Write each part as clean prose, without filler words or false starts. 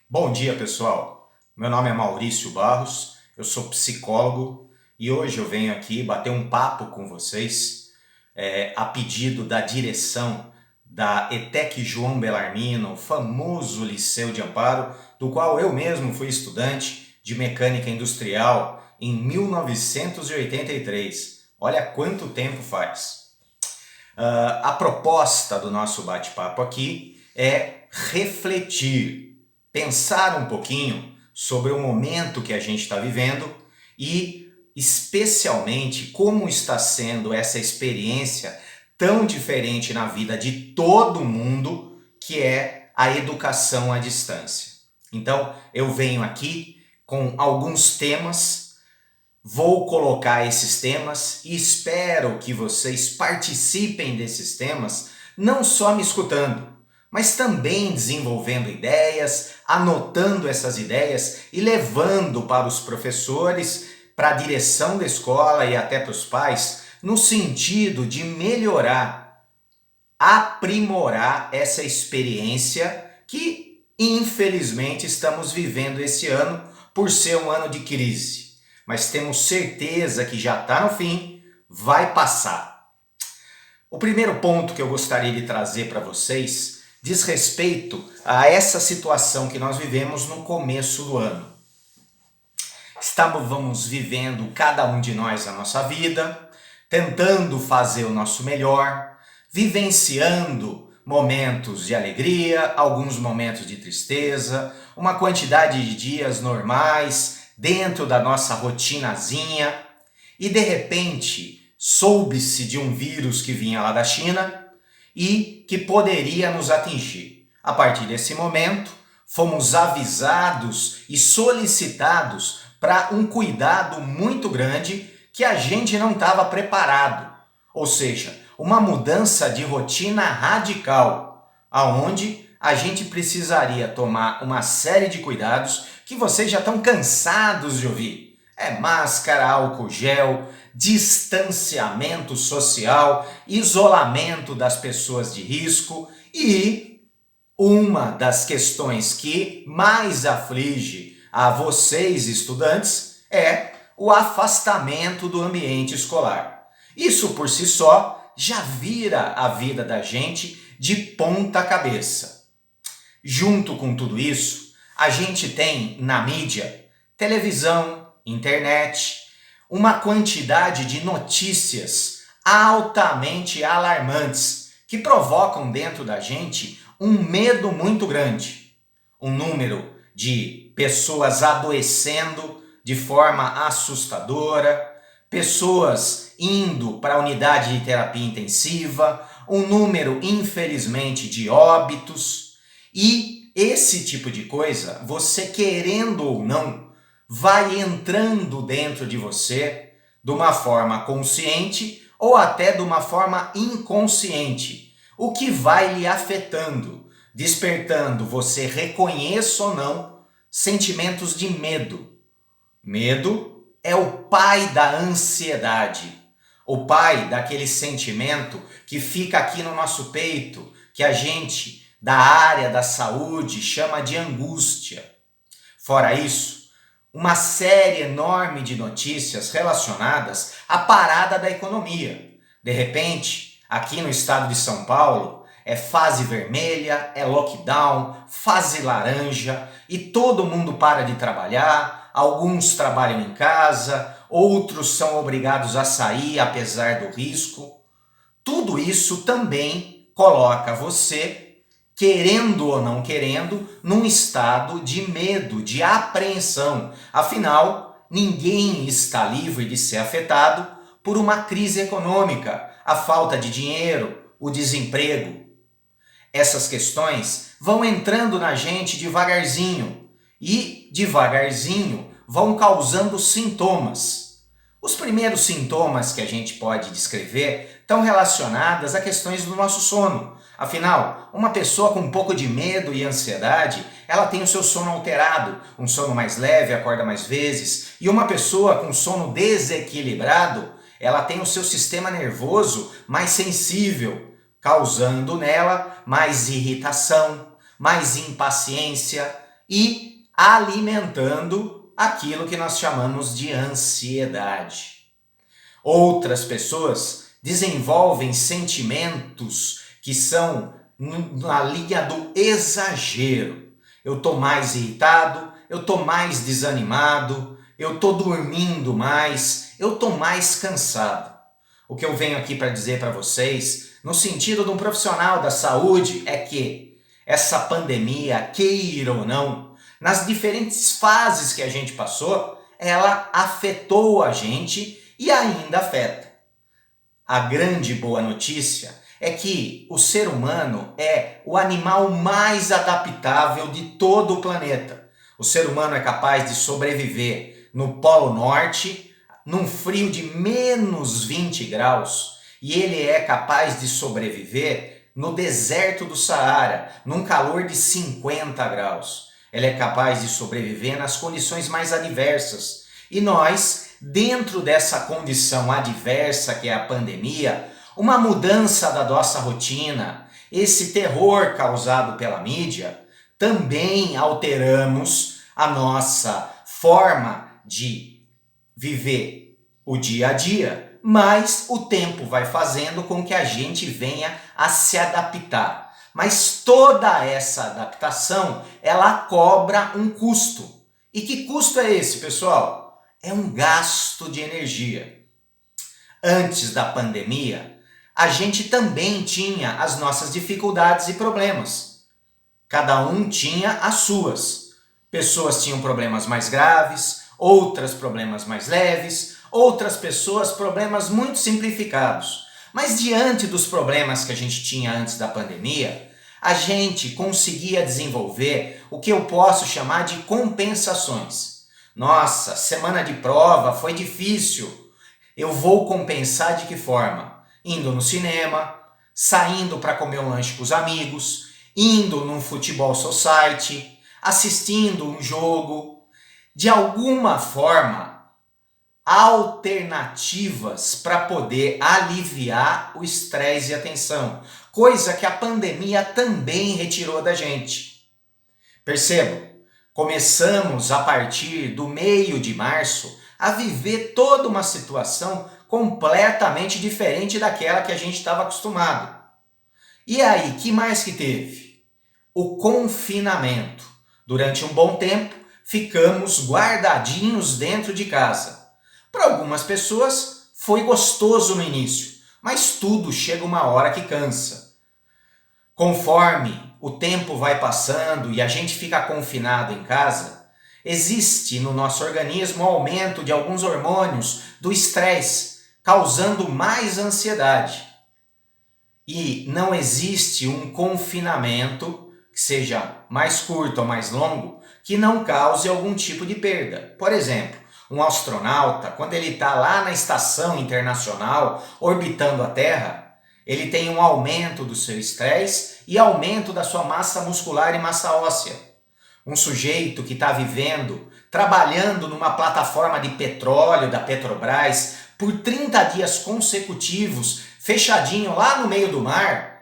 Bom dia, pessoal. Meu nome é Maurício Barros, eu sou psicólogo e hoje eu venho aqui bater um papo com vocês a pedido da direção da ETEC João Bellarmino, o famoso Liceu de Amparo, do qual eu mesmo fui estudante de mecânica industrial em 1983. Olha quanto tempo faz. A proposta do nosso bate-papo aqui é refletir, pensar um pouquinho sobre o momento que a gente está vivendo e, especialmente, como está sendo essa experiência tão diferente na vida de todo mundo, que é a educação à distância. Então, eu venho aqui com alguns temas. Vou colocar esses temas e espero que vocês participem desses temas, não só me escutando, mas também desenvolvendo ideias, anotando essas ideias e levando para os professores, para a direção da escola e até para os pais, no sentido de melhorar, aprimorar essa experiência que, infelizmente, estamos vivendo esse ano por ser um ano de crise. Mas temos certeza que já está no fim, vai passar. O primeiro ponto que eu gostaria de trazer para vocês diz respeito a essa situação que nós vivemos no começo do ano. Estávamos vivendo cada um de nós a nossa vida, tentando fazer o nosso melhor, vivenciando momentos de alegria, alguns momentos de tristeza, uma quantidade de dias normais, dentro da nossa rotinazinha, e de repente soube-se de um vírus que vinha lá da China e que poderia nos atingir. A partir desse momento, fomos avisados e solicitados para um cuidado muito grande que a gente não estava preparado. Ou seja, uma mudança de rotina radical, aonde a gente precisaria tomar uma série de cuidados que vocês já estão cansados de ouvir. É máscara, álcool gel, distanciamento social, isolamento das pessoas de risco e uma das questões que mais aflige a vocês, estudantes, é o afastamento do ambiente escolar. Isso por si só já vira a vida da gente de ponta cabeça. Junto com tudo isso, a gente tem na mídia, televisão, internet, uma quantidade de notícias altamente alarmantes que provocam dentro da gente um medo muito grande. Um número de pessoas adoecendo de forma assustadora, pessoas indo para a unidade de terapia intensiva, um número, infelizmente, de óbitos. E esse tipo de coisa, você querendo ou não, vai entrando dentro de você de uma forma consciente ou até de uma forma inconsciente, o que vai lhe afetando, despertando, você reconheça ou não, sentimentos de medo. Medo é o pai da ansiedade, o pai daquele sentimento que fica aqui no nosso peito, que a gente da área da saúde chama de angústia. Fora isso, uma série enorme de notícias relacionadas à parada da economia. De repente, aqui no estado de São Paulo, é fase vermelha, é lockdown, fase laranja e todo mundo para de trabalhar, alguns trabalham em casa, outros são obrigados a sair apesar do risco. Tudo isso também coloca você, querendo ou não querendo, num estado de medo, de apreensão. Afinal, ninguém está livre de ser afetado por uma crise econômica, a falta de dinheiro, o desemprego. Essas questões vão entrando na gente devagarzinho e, devagarzinho, vão causando sintomas. Os primeiros sintomas que a gente pode descrever estão relacionados a questões do nosso sono. Afinal, uma pessoa com um pouco de medo e ansiedade, ela tem o seu sono alterado, um sono mais leve, acorda mais vezes, e uma pessoa com sono desequilibrado, ela tem o seu sistema nervoso mais sensível, causando nela mais irritação, mais impaciência e alimentando aquilo que nós chamamos de ansiedade. Outras pessoas desenvolvem sentimentos que são na linha do exagero. Eu estou mais irritado, eu estou mais desanimado, eu estou dormindo mais, eu estou mais cansado. O que eu venho aqui para dizer para vocês, no sentido de um profissional da saúde, é que essa pandemia, queira ou não, nas diferentes fases que a gente passou, ela afetou a gente e ainda afeta. A grande boa notícia é que o ser humano é o animal mais adaptável de todo o planeta. O ser humano é capaz de sobreviver no Polo Norte, num frio de menos 20 graus, e ele é capaz de sobreviver no deserto do Saara, num calor de 50 graus. Ele é capaz de sobreviver nas condições mais adversas. E nós, dentro dessa condição adversa que é a pandemia, uma mudança da nossa rotina, esse terror causado pela mídia, também alteramos a nossa forma de viver o dia a dia, mas o tempo vai fazendo com que a gente venha a se adaptar. Mas toda essa adaptação, ela cobra um custo. E que custo é esse, pessoal? É um gasto de energia. Antes da pandemia, a gente também tinha as nossas dificuldades e problemas. Cada um tinha as suas. Pessoas tinham problemas mais graves, outras problemas mais leves, outras pessoas problemas muito simplificados. Mas diante dos problemas que a gente tinha antes da pandemia, a gente conseguia desenvolver o que eu posso chamar de compensações. Nossa, semana de prova foi difícil. Eu vou compensar de que forma? Indo no cinema, saindo para comer um lanche com os amigos, indo num futebol society, assistindo um jogo. De alguma forma, alternativas para poder aliviar o estresse e a tensão, coisa que a pandemia também retirou da gente. Percebam, começamos a partir do meio de março a viver toda uma situação completamente diferente daquela que a gente estava acostumado. E aí, que mais que teve? O confinamento. Durante um bom tempo, ficamos guardadinhos dentro de casa. Para algumas pessoas foi gostoso no início, mas tudo chega uma hora que cansa. Conforme o tempo vai passando e a gente fica confinado em casa, existe no nosso organismo um aumento de alguns hormônios do estresse, causando mais ansiedade. E não existe um confinamento, que seja mais curto ou mais longo, que não cause algum tipo de perda. Por exemplo, um astronauta, quando ele está lá na estação internacional, orbitando a Terra, ele tem um aumento do seu estresse e aumento da sua massa muscular e massa óssea. Um sujeito que está vivendo, trabalhando numa plataforma de petróleo da Petrobras por 30 dias consecutivos, fechadinho lá no meio do mar,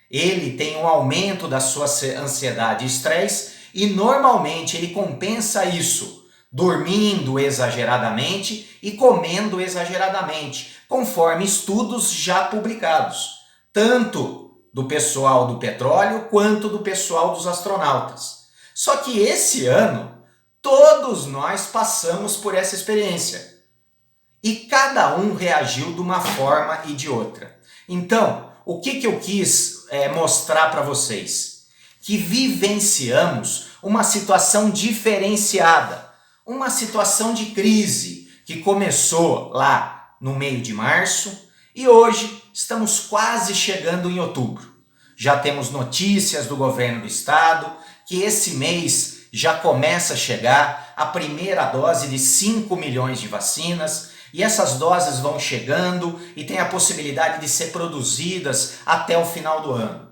ele tem um aumento da sua ansiedade e estresse e normalmente ele compensa isso dormindo exageradamente e comendo exageradamente, conforme estudos já publicados, tanto do pessoal do petróleo quanto do pessoal dos astronautas. Só que esse ano, todos nós passamos por essa experiência e cada um reagiu de uma forma e de outra. Então, o que eu quis mostrar para vocês? Que vivenciamos uma situação diferenciada, uma situação de crise que começou lá no meio de março e hoje estamos quase chegando em outubro. Já temos notícias do governo do estado que esse mês já começa a chegar a primeira dose de 5 milhões de vacinas e essas doses vão chegando e tem a possibilidade de ser produzidas até o final do ano.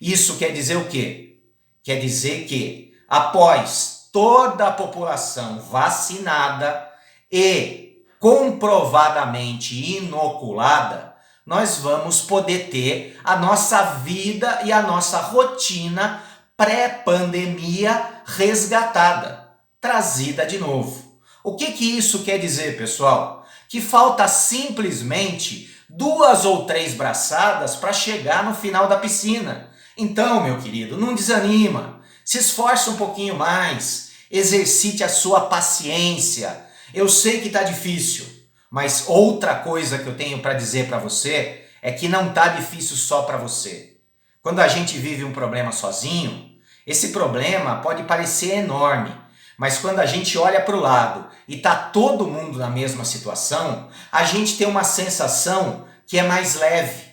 Isso quer dizer o quê? Quer dizer que após toda a população vacinada e comprovadamente inoculada, nós vamos poder ter a nossa vida e a nossa rotina pré-pandemia resgatada, trazida de novo. O que isso quer dizer, pessoal? Que falta simplesmente 2 ou 3 braçadas para chegar no final da piscina. Então, meu querido, não desanima, se esforce um pouquinho mais, exercite a sua paciência. Eu sei que está difícil, mas outra coisa que eu tenho para dizer para você é que não está difícil só para você. Quando a gente vive um problema sozinho, esse problema pode parecer enorme, mas quando a gente olha para o lado e está todo mundo na mesma situação, a gente tem uma sensação que é mais leve,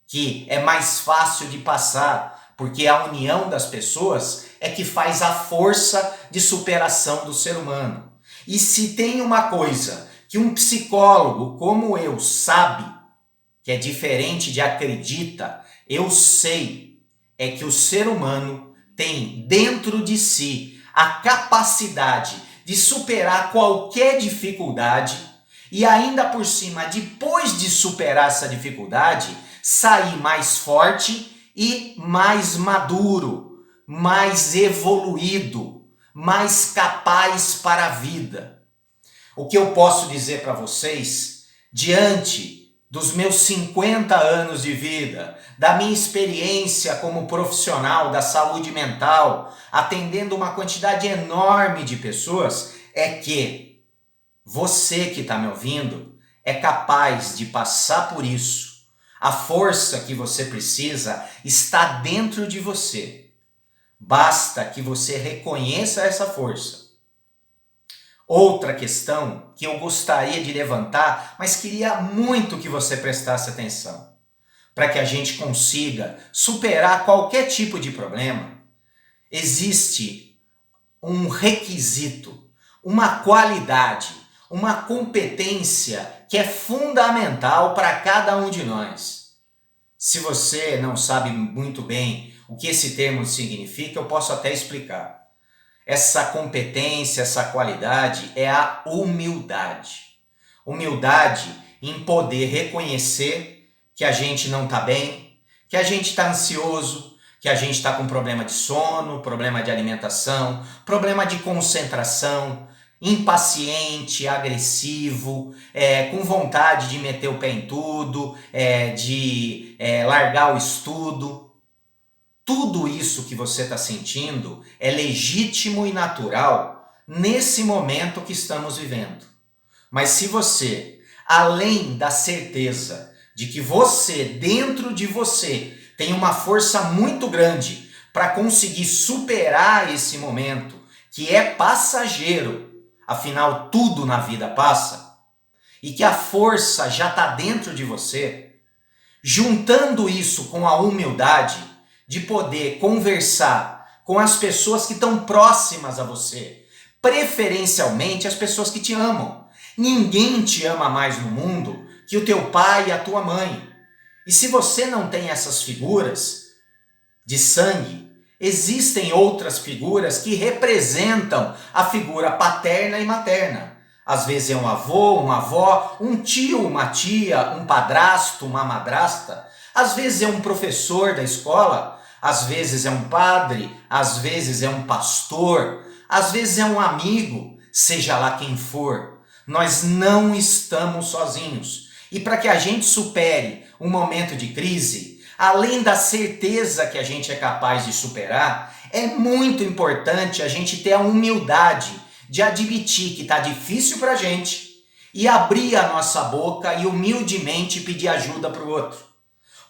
que é mais fácil de passar, porque a união das pessoas é que faz a força de superação do ser humano. E se tem uma coisa que um psicólogo como eu sabe, que é diferente de acredita, eu sei, é que o ser humano tem dentro de si a capacidade de superar qualquer dificuldade e ainda por cima, depois de superar essa dificuldade, sair mais forte e mais maduro, mais evoluído, mais capaz para a vida. O que eu posso dizer para vocês, diante dos meus 50 anos de vida, da minha experiência como profissional da saúde mental, atendendo uma quantidade enorme de pessoas, é que você que está me ouvindo é capaz de passar por isso. A força que você precisa está dentro de você. Basta que você reconheça essa força. Outra questão que eu gostaria de levantar, mas queria muito que você prestasse atenção, para que a gente consiga superar qualquer tipo de problema, existe um requisito, uma qualidade, uma competência que é fundamental para cada um de nós. Se você não sabe muito bem o que esse termo significa, eu posso até explicar. Essa competência, essa qualidade é a humildade. Humildade em poder reconhecer que a gente não está bem, que a gente está ansioso, que a gente está com problema de sono, problema de alimentação, problema de concentração, impaciente, agressivo, com vontade de meter o pé em tudo, de largar o estudo. Tudo isso que você está sentindo é legítimo e natural nesse momento que estamos vivendo. Mas se você, além da certeza de que você, dentro de você, tem uma força muito grande para conseguir superar esse momento, que é passageiro, afinal tudo na vida passa, e que a força já está dentro de você, juntando isso com a humildade, de poder conversar com as pessoas que estão próximas a você, preferencialmente as pessoas que te amam. Ninguém te ama mais no mundo que o teu pai e a tua mãe. E se você não tem essas figuras de sangue, existem outras figuras que representam a figura paterna e materna. Às vezes é um avô, uma avó, um tio, uma tia, um padrasto, uma madrasta. Às vezes é um professor da escola, às vezes é um padre, às vezes é um pastor, às vezes é um amigo, seja lá quem for. Nós não estamos sozinhos. E para que a gente supere um momento de crise, além da certeza que a gente é capaz de superar, é muito importante a gente ter a humildade de admitir que está difícil para a gente e abrir a nossa boca e humildemente pedir ajuda para o outro.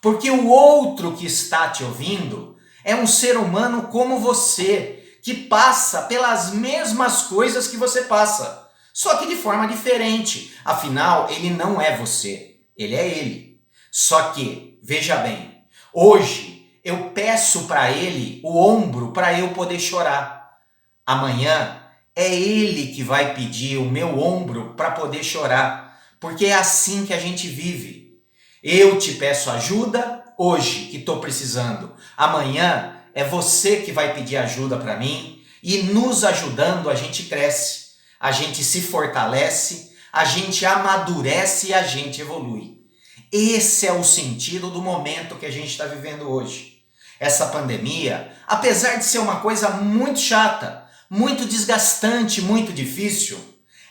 Porque o outro que está te ouvindo é um ser humano como você, que passa pelas mesmas coisas que você passa, só que de forma diferente. Afinal, ele não é você, ele é ele. Só que, veja bem, hoje eu peço para ele o ombro para eu poder chorar. Amanhã é ele que vai pedir o meu ombro para poder chorar, porque é assim que a gente vive. Eu te peço ajuda hoje, que estou precisando. Amanhã é você que vai pedir ajuda para mim e nos ajudando a gente cresce, a gente se fortalece, a gente amadurece e a gente evolui. Esse é o sentido do momento que a gente está vivendo hoje. Essa pandemia, apesar de ser uma coisa muito chata, muito desgastante, muito difícil,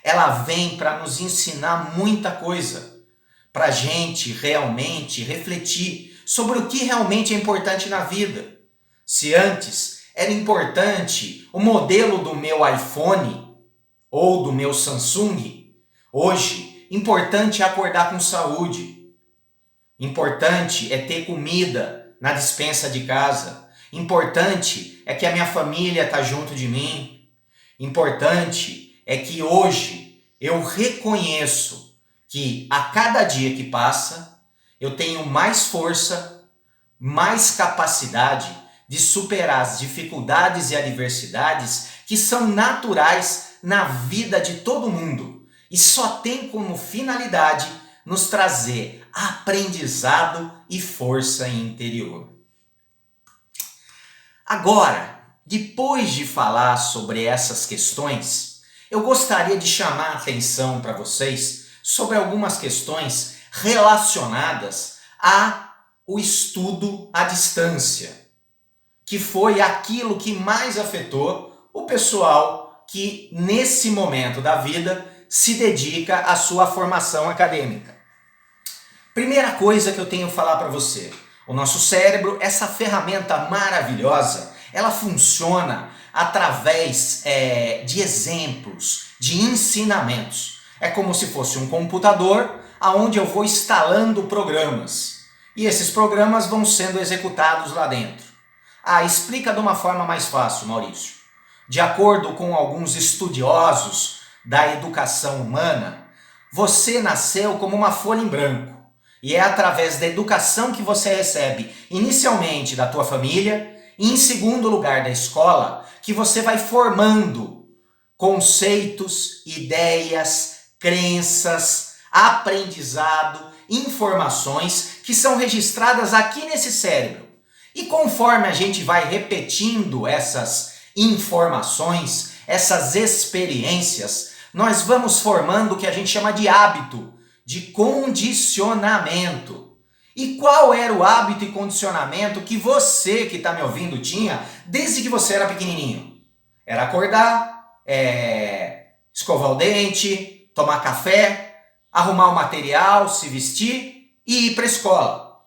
ela vem para nos ensinar muita coisa, para a gente realmente refletir sobre o que realmente é importante na vida. Se antes era importante o modelo do meu iPhone ou do meu Samsung, hoje importante é acordar com saúde. Importante é ter comida na despensa de casa. Importante é que a minha família está junto de mim. Importante é que hoje eu reconheço que a cada dia que passa eu tenho mais força, mais capacidade de superar as dificuldades e adversidades que são naturais na vida de todo mundo e só tem como finalidade nos trazer aprendizado e força interior. Agora, depois de falar sobre essas questões, eu gostaria de chamar a atenção para vocês sobre algumas questões relacionadas ao estudo à distância, que foi aquilo que mais afetou o pessoal que nesse momento da vida se dedica à sua formação acadêmica. Primeira coisa que eu tenho que falar para você, o nosso cérebro, essa ferramenta maravilhosa, ela funciona através de exemplos, de ensinamentos. É como se fosse um computador onde eu vou instalando programas e esses programas vão sendo executados lá dentro. Explica de uma forma mais fácil, Maurício. De acordo com alguns estudiosos da educação humana, você nasceu como uma folha em branco. E é através da educação que você recebe, inicialmente da tua família, e em segundo lugar da escola, que você vai formando conceitos, ideias, crenças, aprendizado, informações que são registradas aqui nesse cérebro. E conforme a gente vai repetindo essas informações, essas experiências, nós vamos formando o que a gente chama de hábito, de condicionamento. E qual era o hábito e condicionamento que você que está me ouvindo tinha desde que você era pequenininho? Era acordar, escovar o dente, tomar café, arrumar o material, se vestir e ir para a escola.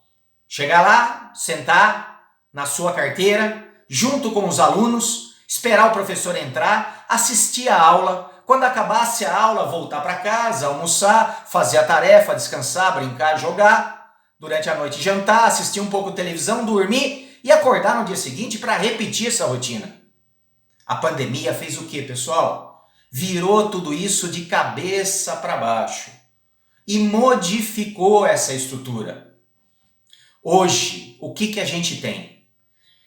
Chegar lá, sentar na sua carteira, junto com os alunos, esperar o professor entrar, assistir a aula. Quando acabasse a aula, voltar para casa, almoçar, fazer a tarefa, descansar, brincar, jogar. Durante a noite jantar, assistir um pouco de televisão, dormir e acordar no dia seguinte para repetir essa rotina. A pandemia fez o quê, pessoal? Virou tudo isso de cabeça para baixo e modificou essa estrutura. Hoje, o que a gente tem?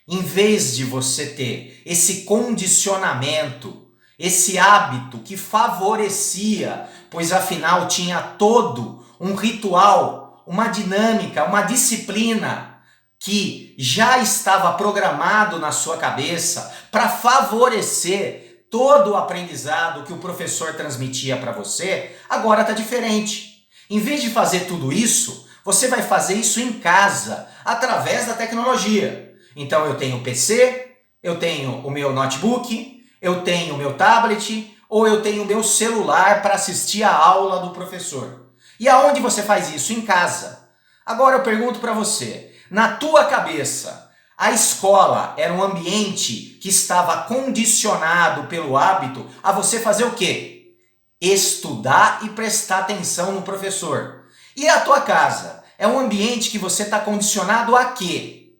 Em vez de você ter esse condicionamento, esse hábito que favorecia, pois afinal tinha todo um ritual, uma dinâmica, uma disciplina que já estava programado na sua cabeça para favorecer todo o aprendizado que o professor transmitia para você, agora está diferente. Em vez de fazer tudo isso, você vai fazer isso em casa, através da tecnologia. Então eu tenho o PC, eu tenho o meu notebook, eu tenho o meu tablet ou eu tenho o meu celular para assistir a aula do professor. E aonde você faz isso? Em casa. Agora eu pergunto para você, na tua cabeça, a escola era um ambiente que estava condicionado pelo hábito a você fazer o quê? Estudar e prestar atenção no professor. E a tua casa é um ambiente que você está condicionado a quê?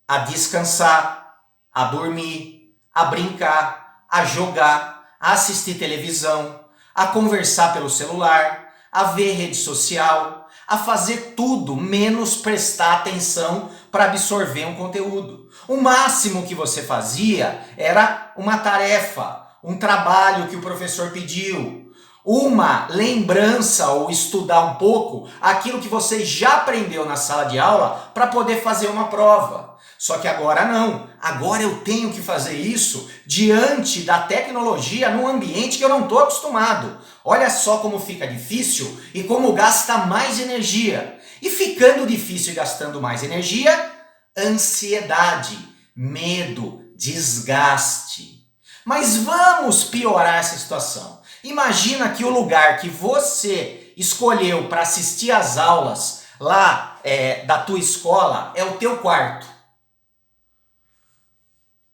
A descansar, a dormir, a brincar, a jogar, a assistir televisão, a conversar pelo celular, a ver rede social, a fazer tudo menos prestar atenção para absorver um conteúdo. O máximo que você fazia era uma tarefa, um trabalho que o professor pediu, uma lembrança ou estudar um pouco aquilo que você já aprendeu na sala de aula para poder fazer uma prova. Só que agora não. Agora eu tenho que fazer isso diante da tecnologia num ambiente que eu não estou acostumado. Olha só como fica difícil e como gasta mais energia. E ficando difícil e gastando mais energia, ansiedade, medo, desgaste. Mas vamos piorar essa situação. Imagina que o lugar que você escolheu para assistir às aulas lá da tua escola é o teu quarto.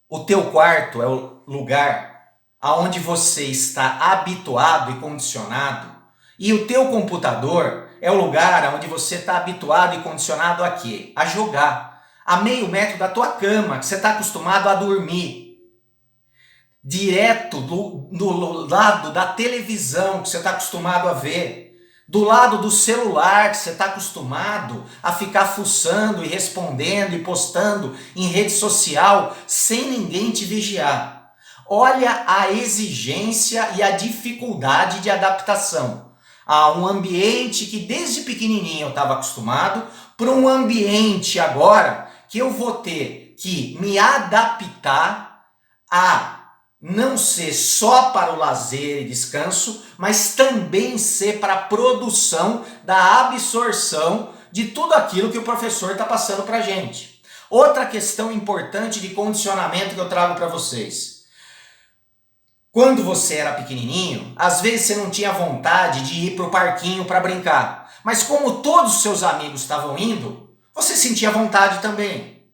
O teu quarto é o lugar aonde você está habituado e condicionado, e o teu computador é o lugar onde você está habituado e condicionado a quê? A jogar. A meio metro da tua cama, que você está acostumado a dormir. Direto do lado da televisão, que você está acostumado a ver. Do lado do celular, que você está acostumado a ficar fuçando e respondendo e postando em rede social sem ninguém te vigiar. Olha a exigência e a dificuldade de adaptação a um ambiente que desde pequenininho eu estava acostumado, para um ambiente agora que eu vou ter que me adaptar a não ser só para o lazer e descanso, mas também ser para a produção da absorção de tudo aquilo que o professor está passando para a gente. Outra questão importante de condicionamento que eu trago para vocês. Quando você era pequenininho, às vezes você não tinha vontade de ir para o parquinho para brincar. Mas como todos os seus amigos estavam indo, você sentia vontade também.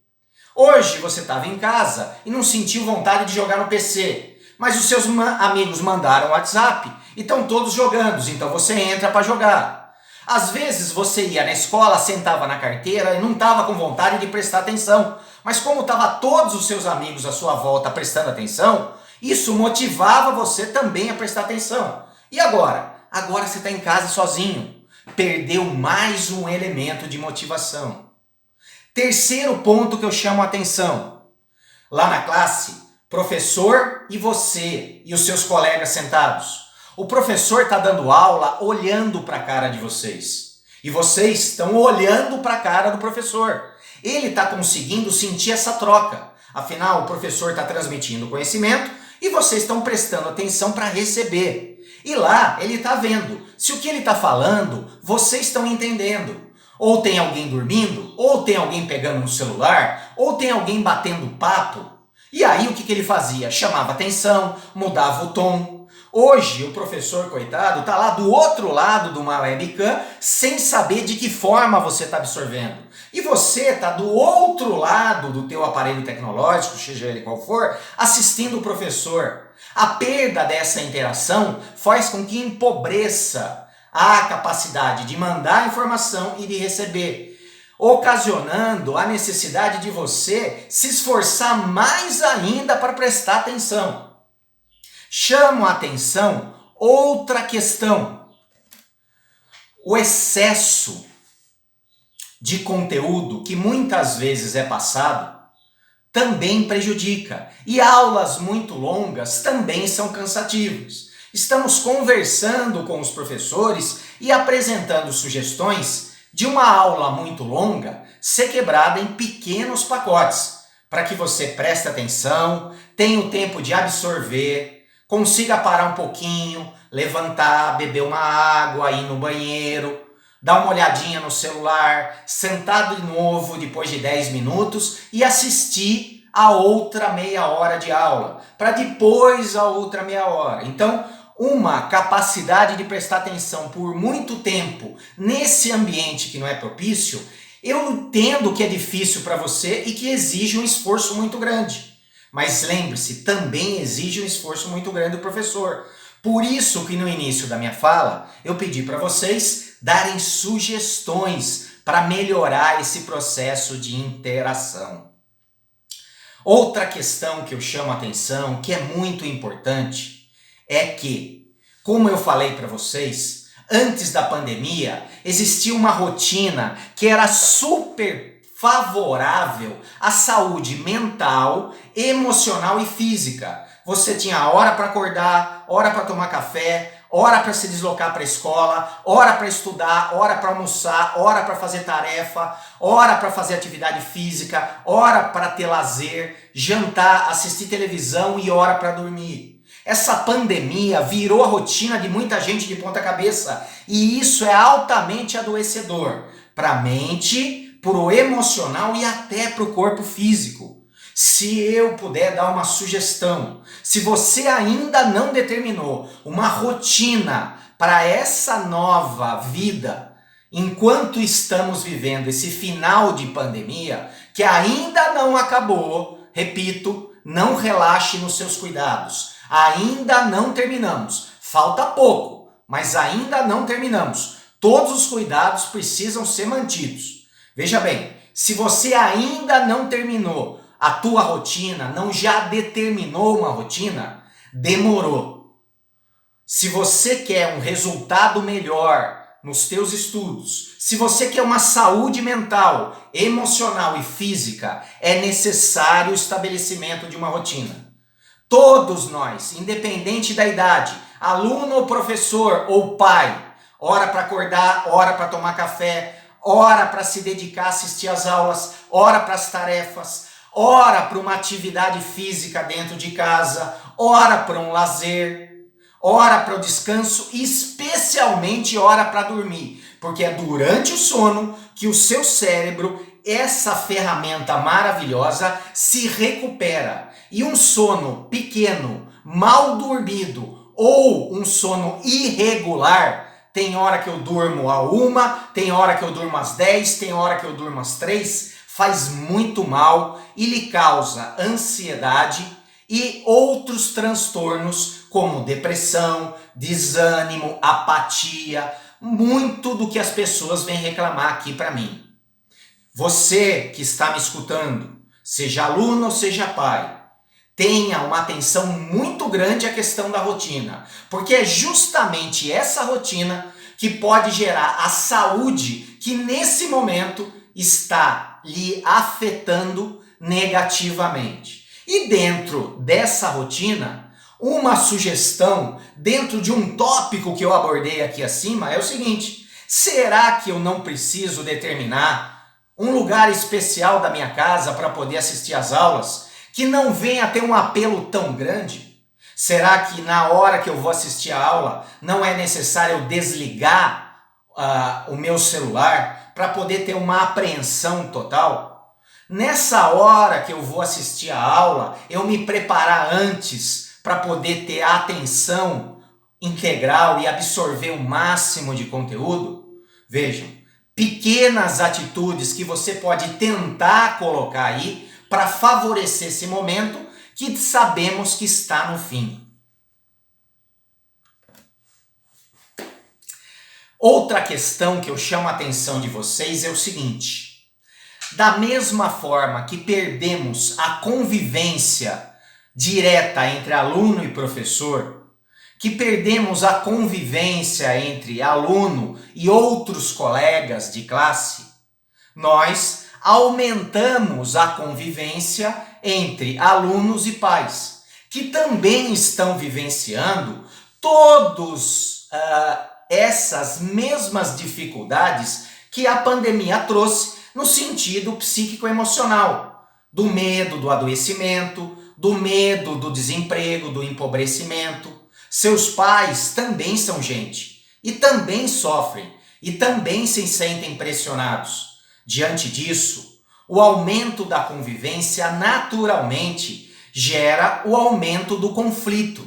Hoje você estava em casa e não sentiu vontade de jogar no PC. Mas os seus amigos mandaram WhatsApp e estão todos jogando, então você entra para jogar. Às vezes você ia na escola, sentava na carteira e não estava com vontade de prestar atenção. Mas como estavam todos os seus amigos à sua volta prestando atenção, isso motivava você também a prestar atenção. E agora? Agora você está em casa sozinho. Perdeu mais um elemento de motivação. Terceiro ponto que eu chamo a atenção. Lá na classe, professor e você e os seus colegas sentados. O professor está dando aula olhando para a cara de vocês. E vocês estão olhando para a cara do professor. Ele está conseguindo sentir essa troca. Afinal, o professor está transmitindo conhecimento e vocês estão prestando atenção para receber. E lá ele está vendo se o que ele está falando vocês estão entendendo. Ou tem alguém dormindo, ou tem alguém pegando no celular, ou tem alguém batendo papo. E aí o que ele fazia? Chamava atenção, mudava o tom. Hoje o professor, coitado, está lá do outro lado de uma webcam sem saber de que forma você está absorvendo. E você está do outro lado do teu aparelho tecnológico, seja ele qual for, assistindo o professor. A perda dessa interação faz com que empobreça a capacidade de mandar informação e de receber, ocasionando a necessidade de você se esforçar mais ainda para prestar atenção. Chamo a atenção outra questão. O excesso de conteúdo que muitas vezes é passado também prejudica. E aulas muito longas também são cansativas. Estamos conversando com os professores e apresentando sugestões de uma aula muito longa ser quebrada em pequenos pacotes, para que você preste atenção, tenha o tempo de absorver, consiga parar um pouquinho, levantar, beber uma água, ir no banheiro, dar uma olhadinha no celular, sentar de novo depois de 10 minutos e assistir a outra meia hora de aula, para depois a outra meia hora. Então, uma capacidade de prestar atenção por muito tempo nesse ambiente que não é propício, eu entendo que é difícil para você e que exige um esforço muito grande. Mas lembre-se, também exige um esforço muito grande do professor. Por isso que no início da minha fala, eu pedi para vocês darem sugestões para melhorar esse processo de interação. Outra questão que eu chamo a atenção, que é muito importante, é que, como eu falei para vocês, antes da pandemia, existia uma rotina que era super favorável à saúde mental, emocional e física. Você tinha hora para acordar, hora para tomar café, hora para se deslocar para a escola, hora para estudar, hora para almoçar, hora para fazer tarefa, hora para fazer atividade física, hora para ter lazer, jantar, assistir televisão e hora para dormir. Essa pandemia virou a rotina de muita gente de ponta cabeça e isso é altamente adoecedor para a mente, pro emocional e até pro corpo físico. Se eu puder dar uma sugestão, se você ainda não determinou uma rotina para essa nova vida, enquanto estamos vivendo esse final de pandemia, que ainda não acabou, repito, não relaxe nos seus cuidados. Ainda não terminamos. Falta pouco, mas ainda não terminamos. Todos os cuidados precisam ser mantidos. Veja bem, se você ainda não terminou a tua rotina, não já determinou uma rotina, demorou. Se você quer um resultado melhor nos teus estudos, se você quer uma saúde mental, emocional e física, é necessário o estabelecimento de uma rotina. Todos nós, independente da idade, aluno ou professor ou pai, hora para acordar, hora para tomar café, hora para se dedicar a assistir às aulas, hora para as tarefas, hora para uma atividade física dentro de casa, hora para um lazer, hora para o descanso e especialmente hora para dormir, porque é durante o sono que o seu cérebro, essa ferramenta maravilhosa, se recupera. E um sono pequeno, mal dormido ou um sono irregular, tem hora que eu durmo a 1, tem hora que eu durmo às 10, tem hora que eu durmo às 3, faz muito mal e lhe causa ansiedade e outros transtornos como depressão, desânimo, apatia, muito do que as pessoas vêm reclamar aqui para mim. Você que está me escutando, seja aluno ou seja pai, tenha uma atenção muito grande à questão da rotina, porque é justamente essa rotina que pode gerar a saúde que nesse momento está lhe afetando negativamente. E dentro dessa rotina, uma sugestão dentro de um tópico que eu abordei aqui acima é o seguinte: será que eu não preciso determinar um lugar especial da minha casa para poder assistir às aulas que não venha a ter um apelo tão grande? Será que na hora que eu vou assistir a aula não é necessário eu desligar o meu celular para poder ter uma apreensão total? Nessa hora que eu vou assistir a aula, eu me preparar antes para poder ter a atenção integral e absorver o máximo de conteúdo? Vejam, pequenas atitudes que você pode tentar colocar aí para favorecer esse momento que sabemos que está no fim. Outra questão que eu chamo a atenção de vocês é o seguinte: da mesma forma que perdemos a convivência direta entre aluno e professor, que perdemos a convivência entre aluno e outros colegas de classe, nós aumentamos a convivência entre alunos e pais, que também estão vivenciando todas essas mesmas dificuldades que a pandemia trouxe no sentido psíquico-emocional, do medo do adoecimento, do medo do desemprego, do empobrecimento. Seus pais também são gente e também sofrem e também se sentem pressionados. Diante disso, o aumento da convivência naturalmente gera o aumento do conflito.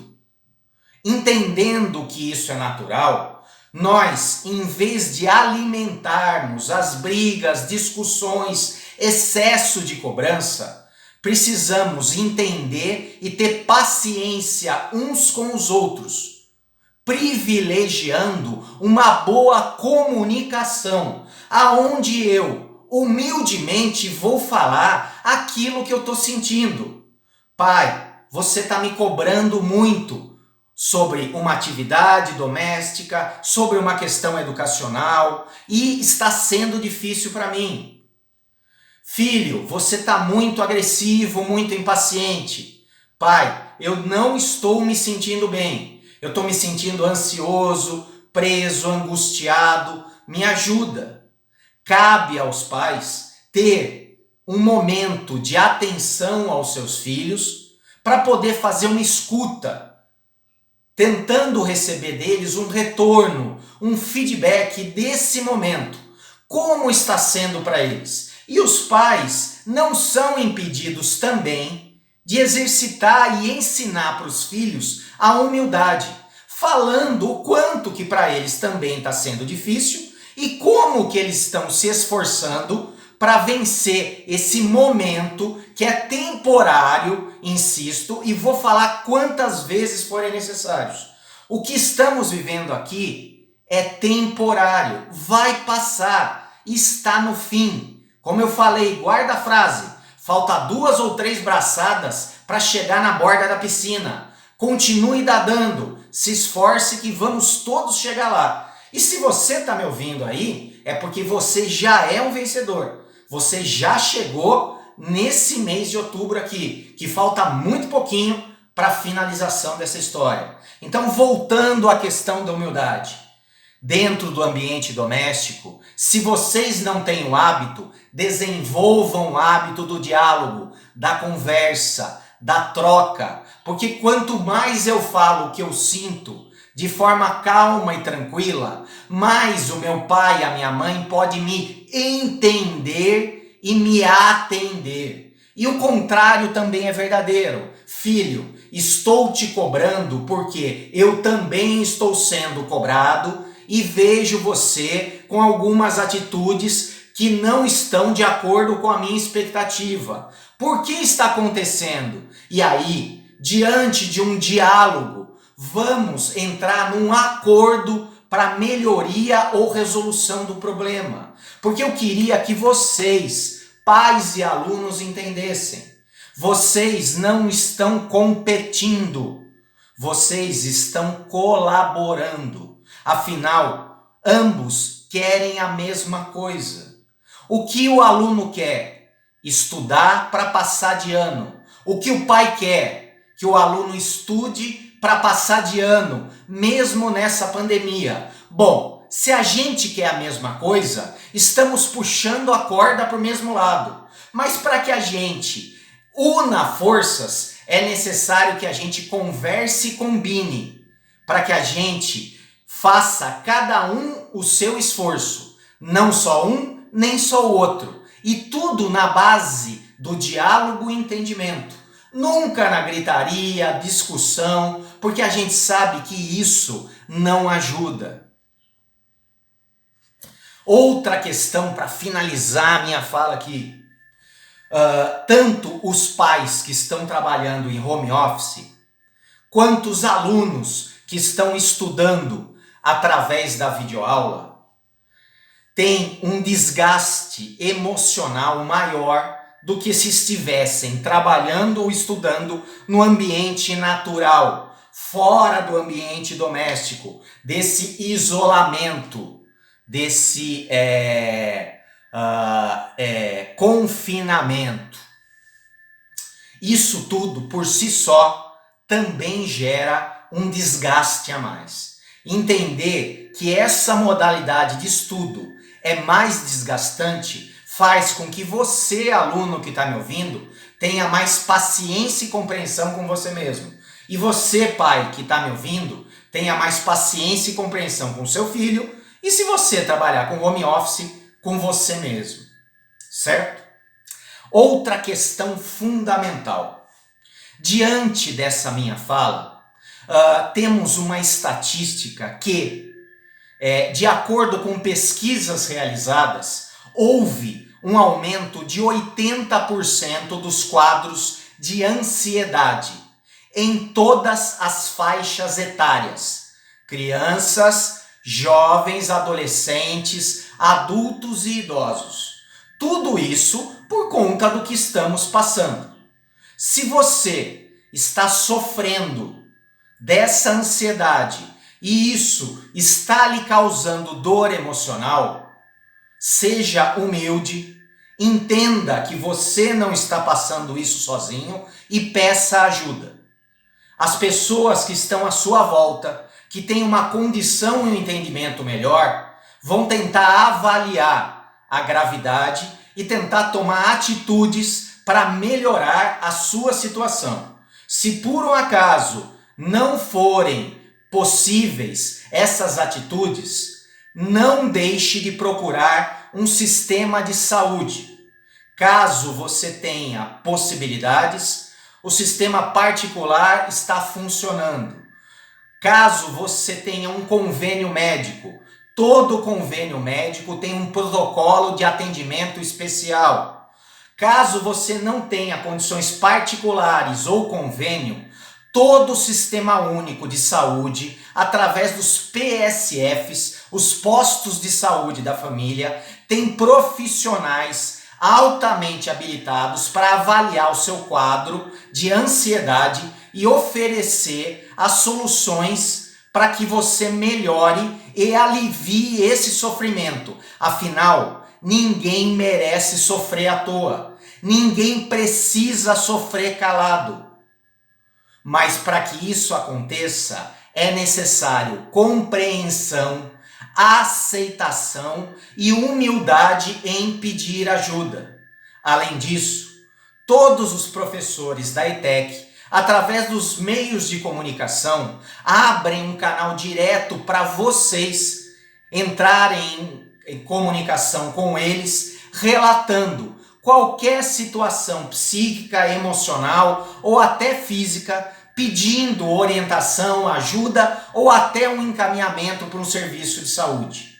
Entendendo que isso é natural, nós, em vez de alimentarmos as brigas, discussões, excesso de cobrança, precisamos entender e ter paciência uns com os outros, privilegiando uma boa comunicação, aonde eu, humildemente, vou falar aquilo que eu estou sentindo. Pai, você está me cobrando muito sobre uma atividade doméstica, sobre uma questão educacional e está sendo difícil para mim. Filho, você está muito agressivo, muito impaciente. Pai, eu não estou me sentindo bem. Eu estou me sentindo ansioso, preso, angustiado. Me ajuda. Cabe aos pais ter um momento de atenção aos seus filhos para poder fazer uma escuta, tentando receber deles um retorno, um feedback desse momento. Como está sendo para eles? E os pais não são impedidos também de exercitar e ensinar para os filhos a humildade, falando o quanto que para eles também está sendo difícil e como que eles estão se esforçando para vencer esse momento que é temporário, insisto, e vou falar quantas vezes forem necessários. O que estamos vivendo aqui é temporário, vai passar, está no fim. Como eu falei, guarda a frase, falta 2 ou 3 braçadas para chegar na borda da piscina. Continue nadando, se esforce que vamos todos chegar lá. E se você está me ouvindo aí, é porque você já é um vencedor. Você já chegou nesse mês de outubro aqui, que falta muito pouquinho para a finalização dessa história. Então, voltando à questão da humildade. Dentro do ambiente doméstico, se vocês não têm o hábito, desenvolvam o hábito do diálogo, da conversa, da troca. Porque quanto mais eu falo o que eu sinto, de forma calma e tranquila, mais o meu pai e a minha mãe podem me entender e me atender. E o contrário também é verdadeiro. Filho, estou te cobrando porque eu também estou sendo cobrado e vejo você com algumas atitudes que não estão de acordo com a minha expectativa. Por que está acontecendo? E aí, diante de um diálogo, vamos entrar num acordo para melhoria ou resolução do problema. Porque eu queria que vocês, pais e alunos, entendessem. Vocês não estão competindo, vocês estão colaborando. Afinal, ambos querem a mesma coisa. O que o aluno quer? Estudar para passar de ano. O que o pai quer? Que o aluno estude para passar de ano, mesmo nessa pandemia. Bom, se a gente quer a mesma coisa, estamos puxando a corda para o mesmo lado. Mas para que a gente una forças, é necessário que a gente converse e combine, para que a gente faça cada um o seu esforço, não só um, nem só o outro, e tudo na base do diálogo e entendimento. Nunca na gritaria, discussão, porque a gente sabe que isso não ajuda. Outra questão para finalizar a minha fala aqui. Tanto os pais que estão trabalhando em home office, quanto os alunos que estão estudando através da videoaula, têm um desgaste emocional maior do que se estivessem trabalhando ou estudando no ambiente natural, fora do ambiente doméstico, desse isolamento, desse confinamento. Isso tudo por si só também gera um desgaste a mais. Entender que essa modalidade de estudo é mais desgastante faz com que você, aluno que está me ouvindo, tenha mais paciência e compreensão com você mesmo. E você, pai que está me ouvindo, tenha mais paciência e compreensão com seu filho. E se você trabalhar com home office, com você mesmo. Certo? Outra questão fundamental. Diante dessa minha fala, temos uma estatística que, de acordo com pesquisas realizadas, houve um aumento de 80% dos quadros de ansiedade em todas as faixas etárias. Crianças, jovens, adolescentes, adultos e idosos. Tudo isso por conta do que estamos passando. Se você está sofrendo dessa ansiedade e isso está lhe causando dor emocional, seja humilde, entenda que você não está passando isso sozinho e peça ajuda. As pessoas que estão à sua volta, que têm uma condição e um entendimento melhor, vão tentar avaliar a gravidade e tentar tomar atitudes para melhorar a sua situação. Se por um acaso não forem possíveis essas atitudes, não deixe de procurar um sistema de saúde. Caso você tenha possibilidades, o sistema particular está funcionando. Caso você tenha um convênio médico, todo convênio médico tem um protocolo de atendimento especial. Caso você não tenha condições particulares ou convênio, todo o Sistema Único de Saúde, através dos PSFs, os postos de saúde da família, tem profissionais altamente habilitados para avaliar o seu quadro de ansiedade e oferecer as soluções para que você melhore e alivie esse sofrimento. Afinal, ninguém merece sofrer à toa. Ninguém precisa sofrer calado. Mas para que isso aconteça, é necessário compreensão, aceitação e humildade em pedir ajuda. Além disso, todos os professores da ETEC, através dos meios de comunicação, abrem um canal direto para vocês entrarem em comunicação com eles, relatando qualquer situação psíquica, emocional ou até física, pedindo orientação, ajuda ou até um encaminhamento para um serviço de saúde.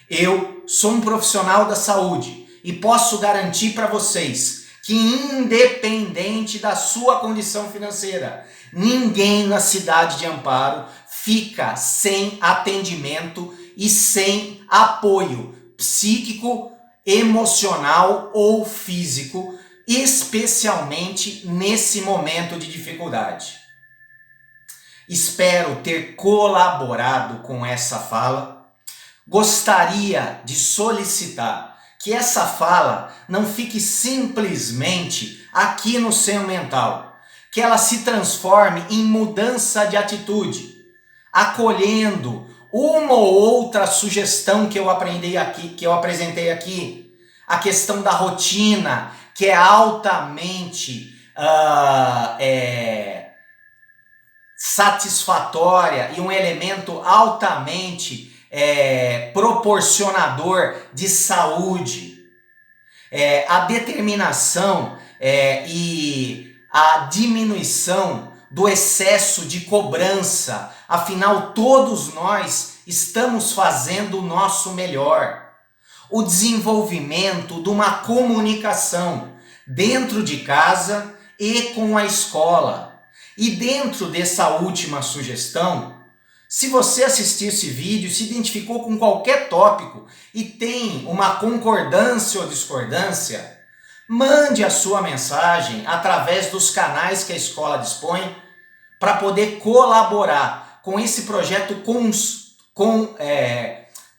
Eu sou um profissional da saúde e posso garantir para vocês que, independente da sua condição financeira, ninguém na cidade de Amparo fica sem atendimento e sem apoio psíquico, emocional ou físico, especialmente nesse momento de dificuldade. Espero ter colaborado com essa fala. Gostaria de solicitar que essa fala não fique simplesmente aqui no seu mental, que ela se transforme em mudança de atitude, acolhendo uma ou outra sugestão que eu apresentei aqui, a questão da rotina, que é altamente satisfatória e um elemento altamente proporcionador de saúde. A determinação e a diminuição do excesso de cobrança. Afinal, todos nós estamos fazendo o nosso melhor. O desenvolvimento de uma comunicação dentro de casa e com a escola. E dentro dessa última sugestão, se você assistiu esse vídeo, se identificou com qualquer tópico e tem uma concordância ou discordância, mande a sua mensagem através dos canais que a escola dispõe para poder colaborar com esse projeto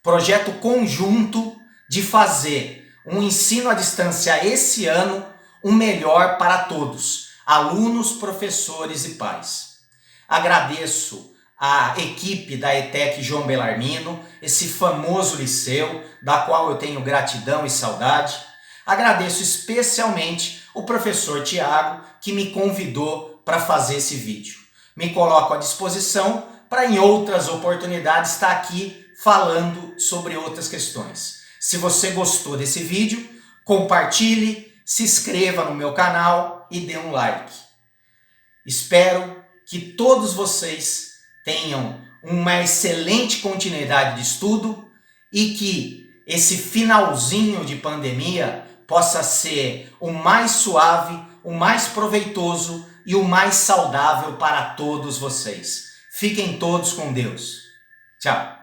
projeto conjunto de fazer um ensino à distância esse ano o melhor para todos, alunos, professores e pais. Agradeço a equipe da ETEC João Bellarmino, esse famoso liceu, da qual eu tenho gratidão e saudade. Agradeço especialmente o professor Tiago, que me convidou para fazer esse vídeo. Me coloco à disposição para em outras oportunidades estar aqui falando sobre outras questões. Se você gostou desse vídeo, compartilhe, se inscreva no meu canal e dê um like. Espero que todos vocês tenham uma excelente continuidade de estudo e que esse finalzinho de pandemia possa ser o mais suave, o mais proveitoso e o mais saudável para todos vocês. Fiquem todos com Deus. Tchau!